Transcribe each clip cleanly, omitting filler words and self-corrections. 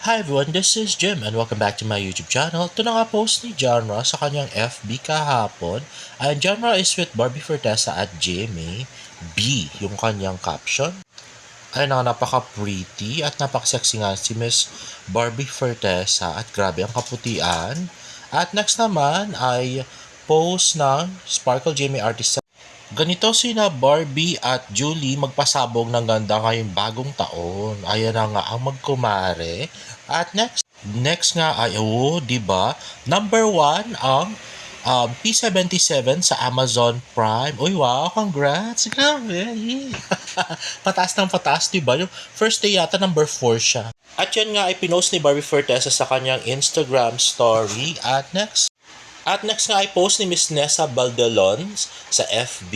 Hi everyone, this is Jim and welcome back to my YouTube channel. Ito na nga post ni Genre sa kanyang FB kahapon. And Genre is with Barbie Fortesa at GMA B, yung kanyang caption. Ay na napaka-pretty at napaka-sexy nga si Miss Barbie Fortesa at grabe ang kaputian. At next naman ay post ng Sparkle GMA Artist. Ganito sina Barbie at Julie magpasabog ng ganda ngayong bagong taon. Ayan na nga ang magkumare. At next nga ay, di ba? Number 1 ang P77 sa Amazon Prime. Uy, wow, congrats. Grabe. Yeah. Pataas ng pataas, di ba? Yung first day yata number 4 siya. At yan nga ay pinost ni Barbie Fortesa sa kanyang Instagram story. At next nga ay post ni Miss Nessa Baldelon sa FB,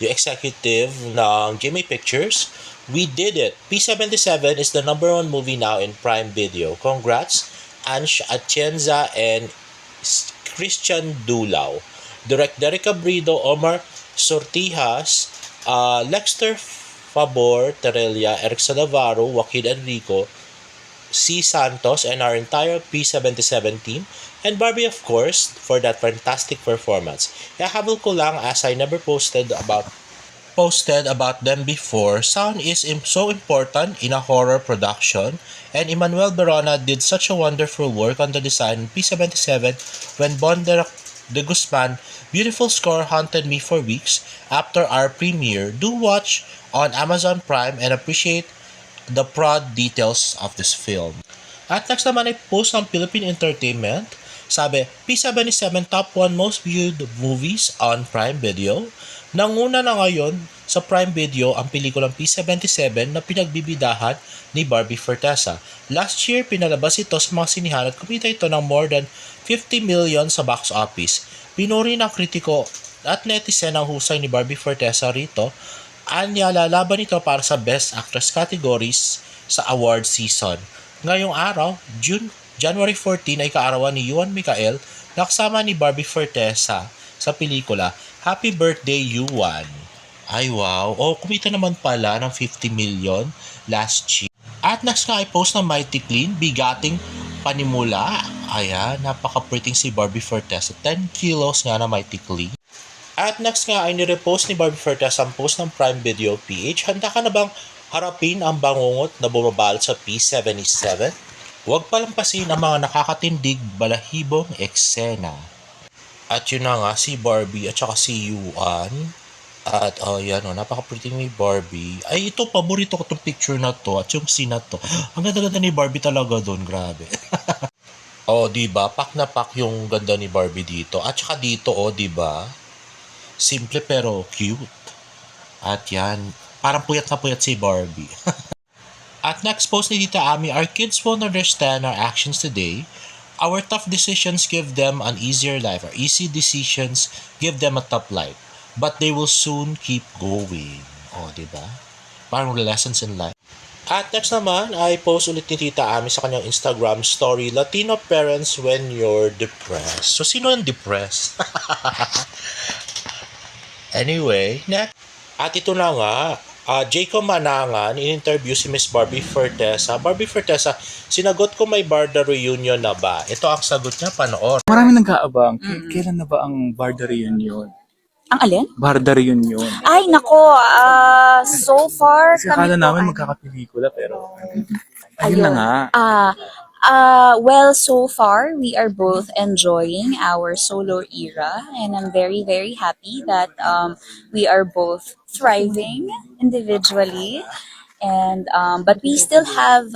yung executive ng GMA Pictures. We did it! P77 is the #1 movie now in Prime Video. Congrats, Ansh Atienza and Christian Dulao. Direct Derek Abrido, Omar Sortijas, Lexter Fabor, Terella, Eric Salavaro, Joaquin Enrico, C. Santos, and our entire P77 team, and Barbie of course, for that fantastic performance. Habol ko lang as I never posted about them before. Sound is so important in a horror production, and Emmanuel Berona did such a wonderful work on the design of P77 when Bon de Guzman beautiful score haunted me for weeks after our premiere. Do watch on Amazon Prime and appreciate the prod details of this film. At next naman ay post ng Philippine Entertainment. Sabi, P77 top 1 most viewed movies on Prime Video. Nanguna na ngayon sa Prime Video ang pelikulang P77 na pinagbibidahan ni Barbie Fortesa. Last year, pinalabas ito sa mga sinihan at kumita ito ng more than 50 million sa box office. Pinuri ng kritiko at netizen ang husay ni Barbie Fortesa rito. Anya, lalaban ito para sa Best Actress categories sa award season. Ngayong araw, January 14 ay kaarawan ni Yuan Michael na kasama ni Barbie Fortesa sa pelikula Happy Birthday Yuan. Ay wow, kumita naman pala ng 50 million last year. At next nga ay post ng Mighty Clean, bigating panimula. Ayan, napaka-pretty si Barbie Fortesa. 10 kilos nga na Mighty Clean. At next nga ay nirepost ni Barbie Fortesa ang post ng Prime Video PH. Handa ka na bang harapin ang bangungot na bumabalot sa P77? Huwag palampasin ang mga nakakatindig balahibong eksena. At yun na nga, si Barbie at saka si Yuan. At yan napaka-pretty ni Barbie. Ay, ito, paborito ko itong picture na to at yung scene na to. Ang ganda-ganda ni Barbie talaga doon, grabe. Diba? Pak na pak yung ganda ni Barbie dito. At saka dito, diba? Simple pero cute. At yan, parang puyat na puyat si Barbie. At next post ni Tita Ami, our kids won't understand our actions today. Our tough decisions give them an easier life. Our easy decisions give them a tough life. But they will soon keep going. Diba? Parang lessons in life. At next naman ay post ulit ni Tita Ami sa kanyang Instagram story, Latino parents when you're depressed. So, sino ang depressed? Anyway, next. At ito na nga, Jacob Manangan, in-interview si Miss Barbie Fortesa. Barbie Fortesa, sinagot ko may Barda reunion na ba? Ito ang sagot niya, panood. Marami nag-aabang. Kailan na ba ang Barda Reunion? Ang alin? Barda Reunion. Ay, nako. So far, Kasi akala namin magkakapelikula pero ayun na nga. Well, so far, we are both enjoying our solo era, and I'm very, very happy that we are both thriving individually. And but we still have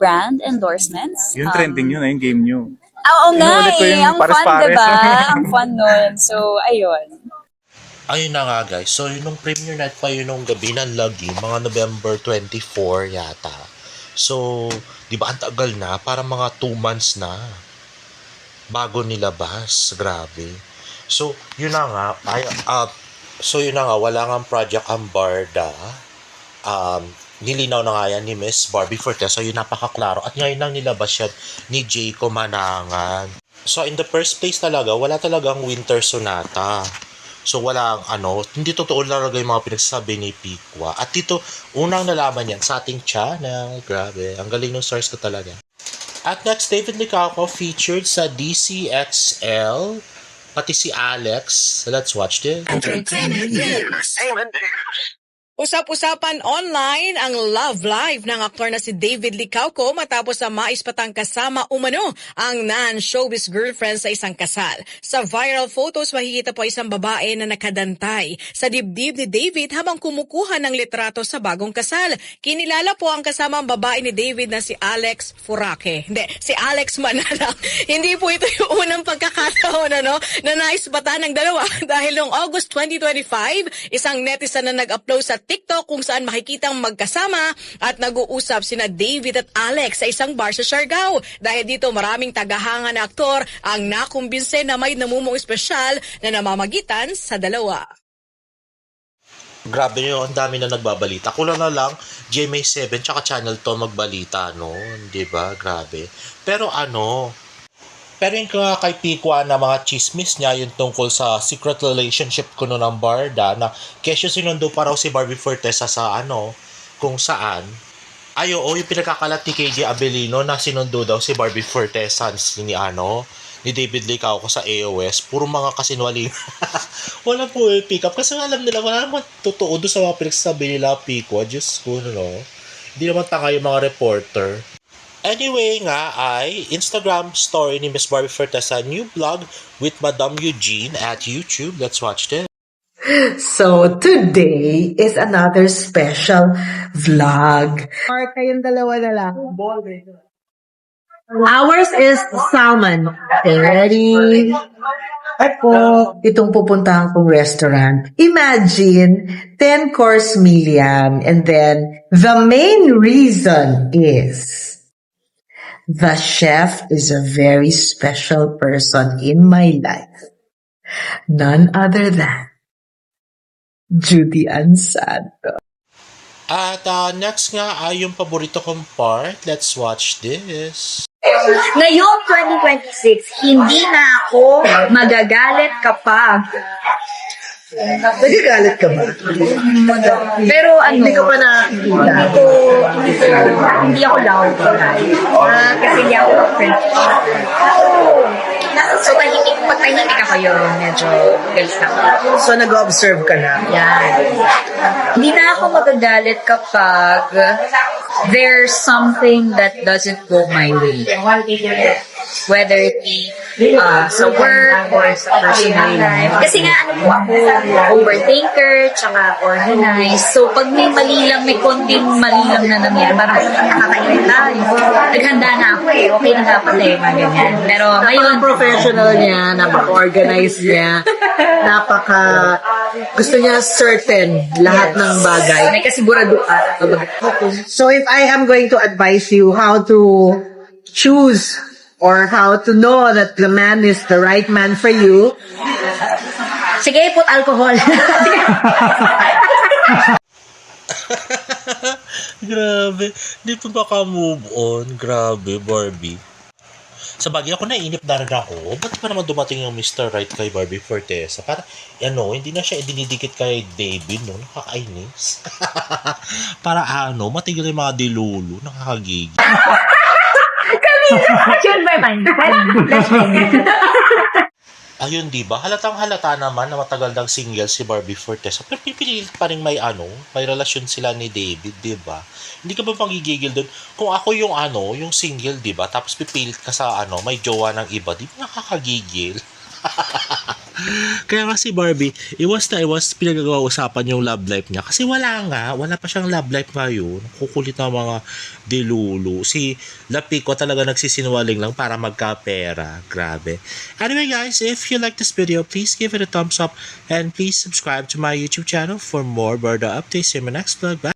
brand endorsements. Yung trending yun, yung game nyo. Oo nga Inuulit ko yung ang fun, pares-pares. diba? Ang fun nun. So, ayun. Ayun na nga guys, so yung premiere night pa yun nung gabi ng Lagi, mga November 24 yata. So, di ba ang tagal na? Parang mga 2 months na bago nilabas. Grabe. So, yun na nga. Wala nga project ang Barda. Nilinaw na nga yan ni Miss Barbie Fortesa. So, yun napakaklaro. At ngayon lang nilabas yan ni Jacob Manangan. So, in the first place talaga, wala talagang Winter Sonata. So walang hindi totoo talaga yung mga pinagsasabi ni Pikwa. At dito, unang nalaman yan sa ating channel. Grabe, ang galing ng source ko talaga. At next, David Licauco featured sa DCXL, pati si Alex. Let's watch this. Usap-usapan online ang love life ng aktor na si David Licauco matapos na maispatang kasama umano ang non-showbiz girlfriend sa isang kasal. Sa viral photos, makikita po isang babae na nakadantay sa dibdib ni David habang kumukuha ng litrato sa bagong kasal. Kinilala po ang kasamang babae ni David na si Alex Furaque. Si Alex Manala. Hindi po ito yung unang pagkakataon na naispatan ng dalawa dahil noong August 2025, isang netizen na nag-upload sa TikTok kung saan makikitang magkasama at nag-uusap sina David at Alex sa isang bar sa Siargao. Dahil dito maraming tagahanga na aktor ang nakumbinse na may namumong espesyal na namamagitan sa dalawa. Grabe yun, ang dami na nagbabalita. Kulang na lang, GMA7 tsaka Channel to magbalita noon, di ba? Grabe. Pero yung kay Pikwa na mga chismis niya, yung tungkol sa secret relationship ko noon ng Barda, na kesyo sinundo pa raw si Barbie Fortesa sa kung saan. Yung pinagkakalat ni KJ Abelino na sinundo daw si Barbie Fortesa ni David Licauco sa AOS. Puro mga kasinwaling. Wala po pick up. Kasi alam nila, wala naman totoo doon sa mga pinagsasabi nila Pikwa. Diyos ko, Hindi naman tanga yung mga reporter. Anyway nga ay Instagram story ni Miss Barbie Fortesa, new vlog with Madam Eugene at YouTube. Let's watch this. So today is another special vlog. Or kayong dalawa na lang. Ours is salmon. Ready? At po, itong pupuntahan kong restaurant. Imagine, 10-course meal yan. And then, the main reason is the chef is a very special person in my life. None other than Judy Ansanto. At next nga ay yung paborito kong part. Let's watch this. Ngayong 2026, hindi na ako magagalit kapag Nagagalit ka ba? pero Hindi ka pa nakikita. hindi ako loud. Kasi hindi ako friend. So, pag tahimik ako yun, medyo galis ako. So, nag-observe ka na. Yan. Hindi na ako magagalit kapag there's something that doesn't go my way. Whether it be sa work or sa personal life. Kasi nga po ako, overthinker, tsaka organized. So pag may mali lang, may konting mali lang na nangyari, parang nakakainit tayo. Naghanda na ako okay na dapat mga ganyan. Pero ngayon, Professional niya, napaka-organized niya, gusto niya certain lahat ng bagay. may kasigurado ka. So if I am going to advise you how to choose or how to know that the man is the right man for you, Sige, put alcohol. Grabe. Di pa baka-move on. Grabe, Barbie. Sa bagay ako, nainip na rin ako. Ba't pa naman dumating yung Mr. Right kay Barbie Fortesa? Para, hindi na siya dinidikit kay David, no? Nakakainis. Para matigil yung mga dilulu. Nakakagigil. Yun ba man? Ayun, di ba? Halatang halata naman na matagal ng single si Barbie Fortesa. Pero pipilit pa rin may relasyon sila ni David, di ba? Hindi ka ba magigigil doon? Kung ako yung yung single, di ba? Tapos pipilit ka sa may jowa ng iba, di ba nakakagigil? Kaya nga si Barbie, iwas pinag-uusapan yung love life niya. Kasi wala pa siyang love life ngayon. Kukulit na mga dilulu. Si Lapico talaga nagsisinungaling lang para magkapera. Grabe. Anyway guys, if you like this video, please give it a thumbs up and please subscribe to my YouTube channel for more Barda updates in my next vlog. Bye!